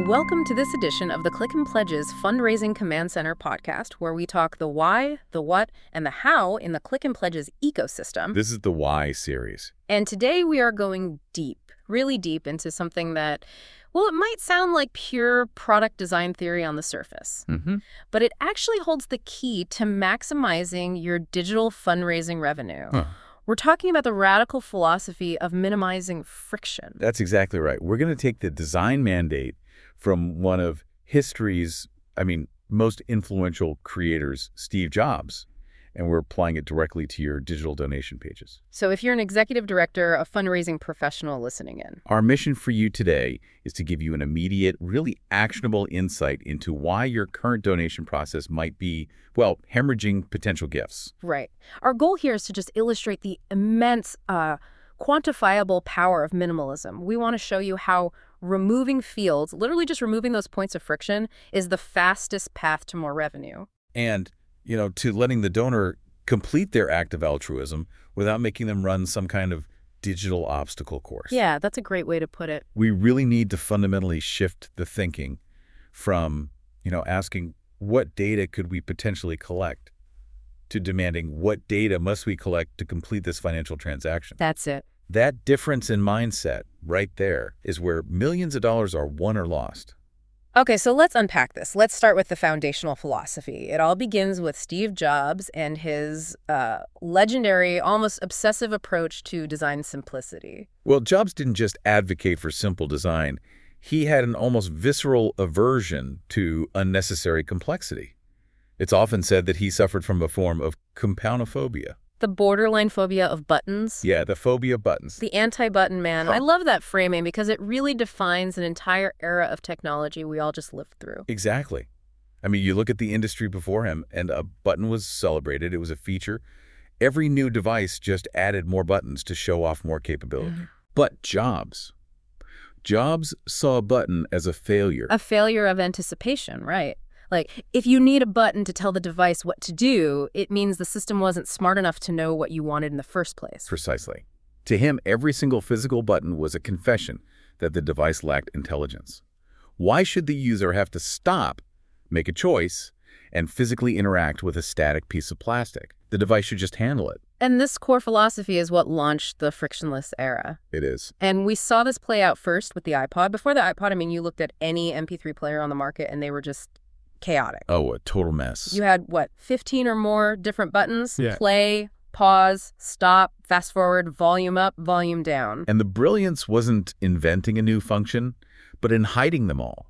Welcome to this edition of the Click and Pledges Fundraising Command Center podcast, where we talk the why, the what, and the how in the Click and Pledges ecosystem. This is the Why series. And today we are going deep, really deep into something that, well, it might sound like pure product design theory on the surface, but it actually holds the key to maximizing your digital fundraising revenue. We're talking about the radical philosophy of minimizing friction. That's exactly right. We're going to take the design mandate from one of history's, most influential creators, Steve Jobs, and we're applying it directly to your digital donation pages. So if you're an executive director, a fundraising professional listening in. Our mission for you today is to give you an immediate, really actionable insight into why your current donation process might be, well, hemorrhaging potential gifts. Right. Our goal here is to just illustrate the immense, quantifiable power of minimalism. We want to show you how removing fields, literally just removing those points of friction, is the fastest path to more revenue. And, to letting the donor complete their act of altruism without making them run some kind of digital obstacle course. Yeah, that's a great way to put it. We really need to fundamentally shift the thinking from, asking what data could we potentially collect to demanding what data must we collect to complete this financial transaction. That's it. That difference in mindset right there is where millions of dollars are won or lost. Okay, so let's unpack this. Let's start with the foundational philosophy. It all begins with Steve Jobs and his legendary, almost obsessive approach to design simplicity. Well, Jobs didn't just advocate for simple design. He had an almost visceral aversion to unnecessary complexity. It's often said that he suffered from a form of compoundophobia. The borderline phobia of buttons. Yeah, the phobia of buttons. The anti-button man. I love that framing because it really defines an entire era of technology we all just lived through. Exactly. You look at the industry before him, and a button was celebrated. It was a feature. Every new device just added more buttons to show off more capability. But Jobs saw a button as a failure. A failure of anticipation, right? Like, if you need a button to tell the device what to do, it means the system wasn't smart enough to know what you wanted in the first place. Precisely. To him, every single physical button was a confession that the device lacked intelligence. Why should the user have to stop, make a choice, and physically interact with a static piece of plastic? The device should just handle it. And this core philosophy is what launched the frictionless era. It is. And we saw this play out first with the iPod. Before the iPod, you looked at any MP3 player on the market and they were just chaotic. Oh, a total mess. You had, 15 or more different buttons? Yeah. Play, pause, stop, fast forward, volume up, volume down. And the brilliance wasn't inventing a new function, but in hiding them all.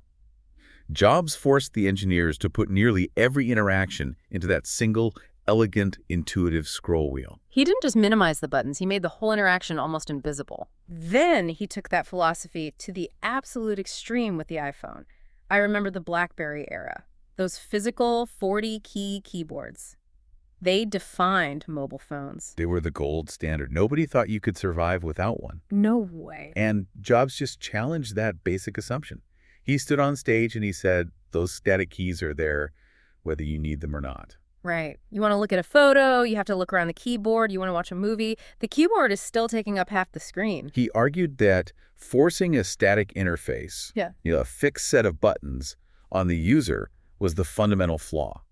Jobs forced the engineers to put nearly every interaction into that single, elegant, intuitive scroll wheel. He didn't just minimize the buttons, he made the whole interaction almost invisible. Then he took that philosophy to the absolute extreme with the iPhone. I remember the BlackBerry era. Those physical 40-key keyboards. They defined mobile phones. They were the gold standard. Nobody thought you could survive without one. No way. And Jobs just challenged that basic assumption. He stood on stage and he said, those static keys are there whether you need them or not. Right. You want to look at a photo, you have to look around the keyboard, you want to watch a movie. The keyboard is still taking up half the screen. He argued that forcing a static interface, a fixed set of buttons on the user was the fundamental flaw.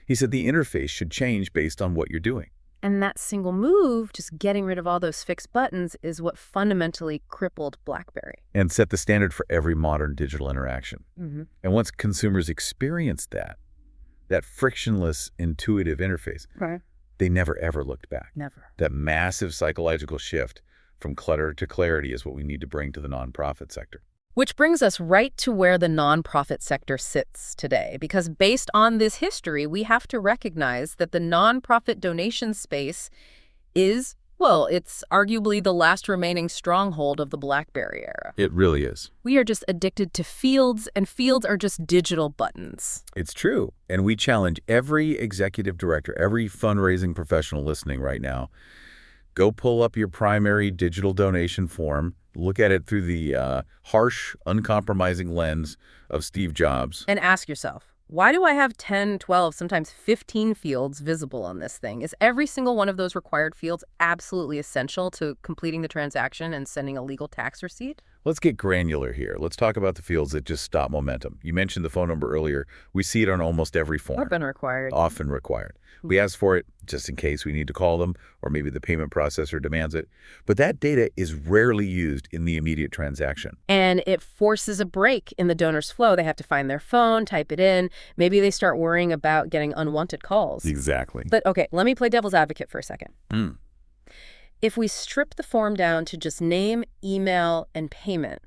He said the interface should change based on what you're doing. And that single move, just getting rid of all those fixed buttons, is what fundamentally crippled BlackBerry. And set the standard for every modern digital interaction. And once consumers experienced that frictionless, intuitive interface, they never, ever looked back. Never. That massive psychological shift from clutter to clarity is what we need to bring to the nonprofit sector. Which brings us right to where the nonprofit sector sits today, because based on this history, we have to recognize that the nonprofit donation space is, it's arguably the last remaining stronghold of the BlackBerry era. It really is. We are just addicted to fields, and fields are just digital buttons. It's true. And we challenge every executive director, every fundraising professional listening right now, go pull up your primary digital donation form, look at it through the harsh, uncompromising lens of Steve Jobs. And ask yourself, Why do I have 10, 12, sometimes 15 fields visible on this thing? Is every single one of those required fields absolutely essential to completing the transaction and sending a legal tax receipt? Let's get granular here. Let's talk about the fields that just stop momentum. You mentioned the phone number earlier. We see it on almost every form. Often required. Often required. We ask for it just in case we need to call them, or maybe the payment processor demands it. But that data is rarely used in the immediate transaction. And it forces a break in the donor's flow. They have to find their phone, type it in. Maybe they start worrying about getting unwanted calls. Exactly. But okay, let me play devil's advocate for a second. If we strip the form down to just name, email, and payment,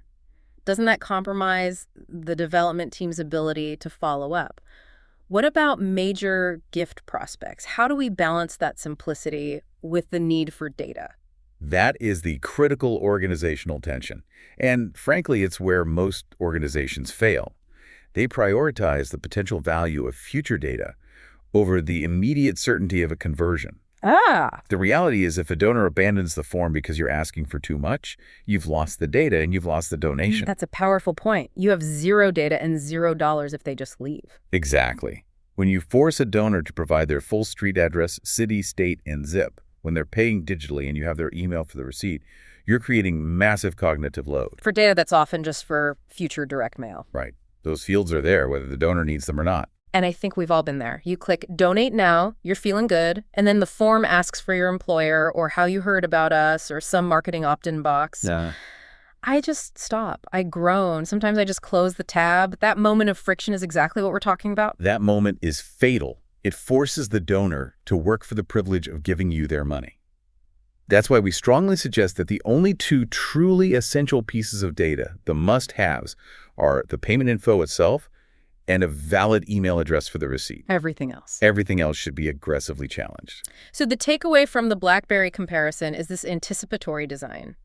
doesn't that compromise the development team's ability to follow up? What about major gift prospects? How do we balance that simplicity with the need for data? That is the critical organizational tension. And frankly, it's where most organizations fail. They prioritize the potential value of future data over the immediate certainty of a conversion. The reality is if a donor abandons the form because you're asking for too much, you've lost the data and you've lost the donation. That's a powerful point. You have zero data and $0 if they just leave. Exactly. When you force a donor to provide their full street address, city, state, and zip, when they're paying digitally and you have their email for the receipt, you're creating massive cognitive load. For data that's often just for future direct mail. Right. Those fields are there whether the donor needs them or not. And I think we've all been there. You click donate now, you're feeling good, and then the form asks for your employer or how you heard about us or some marketing opt-in box. I just stop. I groan. Sometimes I just close the tab. That moment of friction is exactly what we're talking about. That moment is fatal. It forces the donor to work for the privilege of giving you their money. That's why we strongly suggest that the only two truly essential pieces of data, the must-haves, are the payment info itself and a valid email address for the receipt. Everything else. Everything else should be aggressively challenged. So the takeaway from the BlackBerry comparison is this anticipatory design.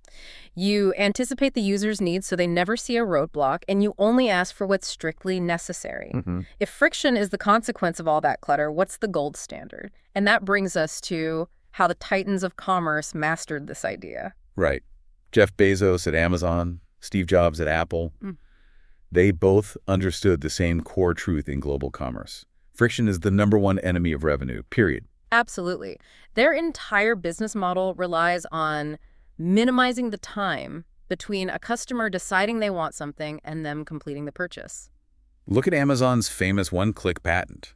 You anticipate the user's needs so they never see a roadblock, and you only ask for what's strictly necessary. If friction is the consequence of all that clutter, what's the gold standard? And that brings us to how the titans of commerce mastered this idea. Right. Jeff Bezos at Amazon, Steve Jobs at Apple. They both understood the same core truth in global commerce. Friction is the #1 enemy of revenue, period. Absolutely. Their entire business model relies on minimizing the time between a customer deciding they want something and them completing the purchase. Look at Amazon's famous one-click patent.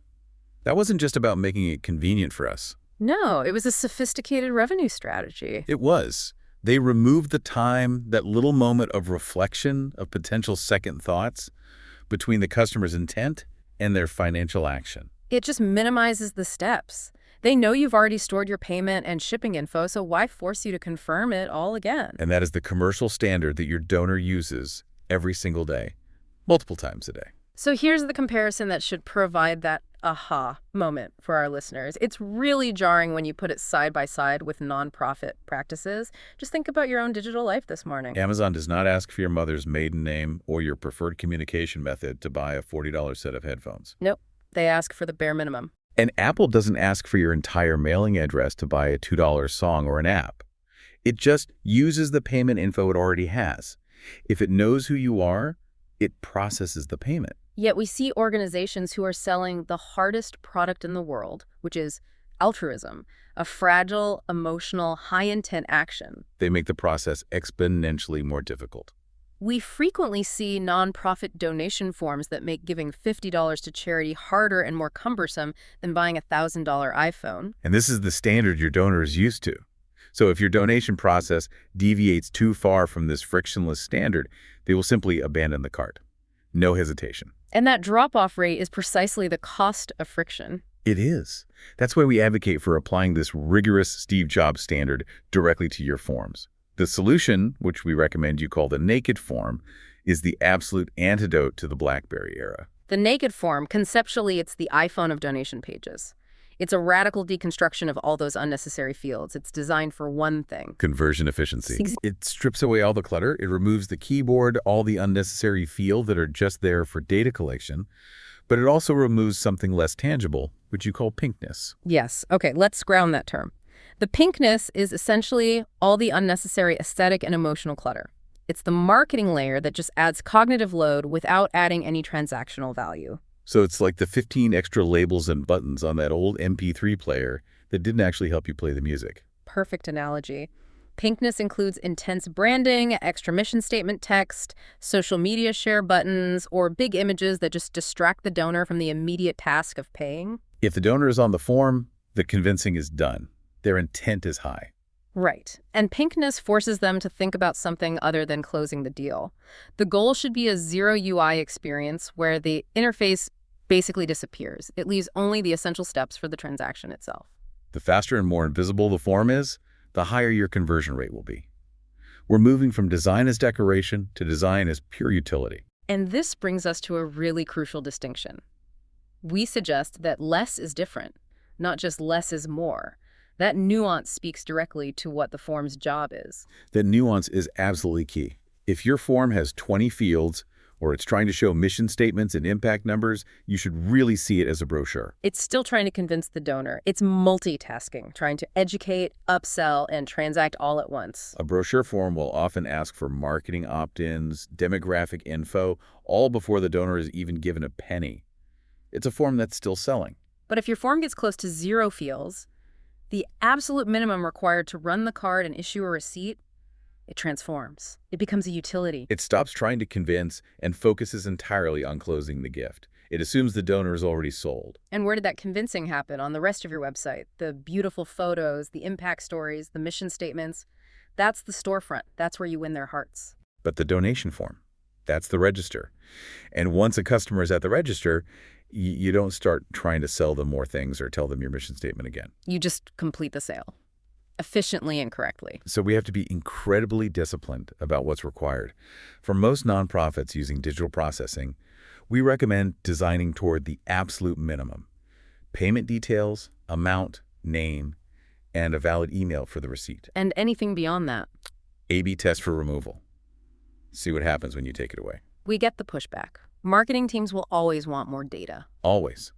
That wasn't just about making it convenient for us. No, it was a sophisticated revenue strategy. It was. They removed the time, that little moment of reflection, of potential second thoughts, between the customer's intent and their financial action. It just minimizes the steps. They know you've already stored your payment and shipping info, so why force you to confirm it all again? And that is the commercial standard that your donor uses every single day, multiple times a day. So here's the comparison that should provide that aha moment for our listeners. It's really jarring when you put it side by side with nonprofit practices. Just think about your own digital life this morning. Amazon does not ask for your mother's maiden name or your preferred communication method to buy a $40 set of headphones. Nope. They ask for the bare minimum. And Apple doesn't ask for your entire mailing address to buy a $2 song or an app. It just uses the payment info it already has. If it knows who you are, it processes the payment. Yet we see organizations who are selling the hardest product in the world, which is altruism, a fragile, emotional, high-intent action. They make the process exponentially more difficult. We frequently see nonprofit donation forms that make giving $50 to charity harder and more cumbersome than buying a $1,000 iPhone. And this is the standard your donor is used to. So if your donation process deviates too far from this frictionless standard, they will simply abandon the cart. No hesitation. And that drop-off rate is precisely the cost of friction. It is. That's why we advocate for applying this rigorous Steve Jobs standard directly to your forms. The solution, which we recommend you call the naked form, is the absolute antidote to the BlackBerry era. The naked form, conceptually, it's the iPhone of donation pages. It's a radical deconstruction of all those unnecessary fields. It's designed for one thing. Conversion efficiency. It strips away all the clutter. It removes the keyboard, all the unnecessary fields that are just there for data collection. But it also removes something less tangible, which you call pinkness. Yes. Okay, let's ground that term. The pinkness is essentially all the unnecessary aesthetic and emotional clutter. It's the marketing layer that just adds cognitive load without adding any transactional value. So it's like the 15 extra labels and buttons on that old MP3 player that didn't actually help you play the music. Perfect analogy. Pinkness includes intense branding, extra mission statement text, social media share buttons, or big images that just distract the donor from the immediate task of paying. If the donor is on the form, the convincing is done. Their intent is high. Right. And pinkness forces them to think about something other than closing the deal. The goal should be a zero UI experience where the interface basically disappears. It leaves only the essential steps for the transaction itself. The faster and more invisible the form is, the higher your conversion rate will be. We're moving from design as decoration to design as pure utility. And this brings us to a really crucial distinction. We suggest that less is different, not just less is more. That nuance speaks directly to what the form's job is. That nuance is absolutely key. If your form has 20 fields, or it's trying to show mission statements and impact numbers, you should really see it as a brochure. It's still trying to convince the donor. It's multitasking, trying to educate, upsell, and transact all at once. A brochure form will often ask for marketing opt-ins, demographic info, all before the donor is even given a penny. It's a form that's still selling. But if your form gets close to 0 fields, the absolute minimum required to run the card and issue a receipt, it transforms. It becomes a utility. It stops trying to convince and focuses entirely on closing the gift. It assumes the donor is already sold. And where did that convincing happen? On the rest of your website? The beautiful photos, the impact stories, the mission statements. That's the storefront. That's where you win their hearts. But the donation form, that's the register. And once a customer is at the register, you don't start trying to sell them more things or tell them your mission statement again. You just complete the sale. Efficiently and correctly. So we have to be incredibly disciplined about what's required. For most nonprofits using digital processing, we recommend designing toward the absolute minimum. Payment details, amount, name, and a valid email for the receipt. And anything beyond that. A/B test for removal. See what happens when you take it away. We get the pushback. Marketing teams will always want more data. Always.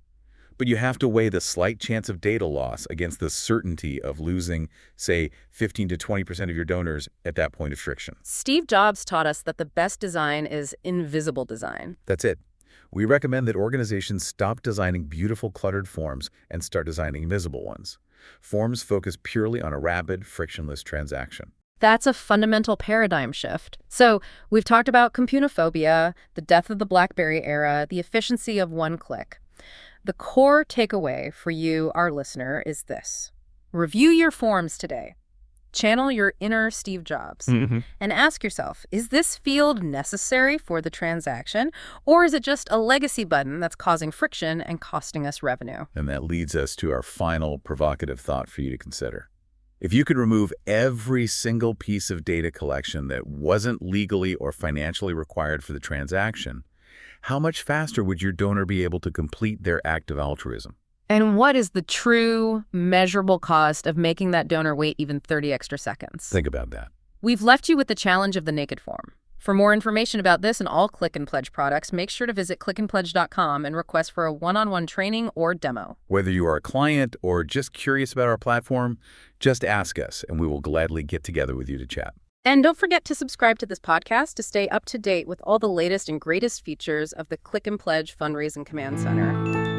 But you have to weigh the slight chance of data loss against the certainty of losing, say, 15 to 20% of your donors at that point of friction. Steve Jobs taught us that the best design is invisible design. That's it. We recommend that organizations stop designing beautiful cluttered forms and start designing invisible ones. Forms focus purely on a rapid, frictionless transaction. That's a fundamental paradigm shift. So we've talked about compunophobia, the death of the BlackBerry era, the efficiency of one click. The core takeaway for you, our listener, is this. Review your forms today. Channel your inner Steve Jobs. And ask yourself, is this field necessary for the transaction, or is it just a legacy button that's causing friction and costing us revenue? And that leads us to our final provocative thought for you to consider. If you could remove every single piece of data collection that wasn't legally or financially required for the transaction, how much faster would your donor be able to complete their act of altruism? And what is the true, measurable cost of making that donor wait even 30 extra seconds? Think about that. We've left you with the challenge of the naked form. For more information about this and all Click and Pledge products, make sure to visit clickandpledge.com and request for a one-on-one training or demo. Whether you are a client or just curious about our platform, just ask us and we will gladly get together with you to chat. And don't forget to subscribe to this podcast to stay up to date with all the latest and greatest features of the Click and Pledge Fundraising Command Center.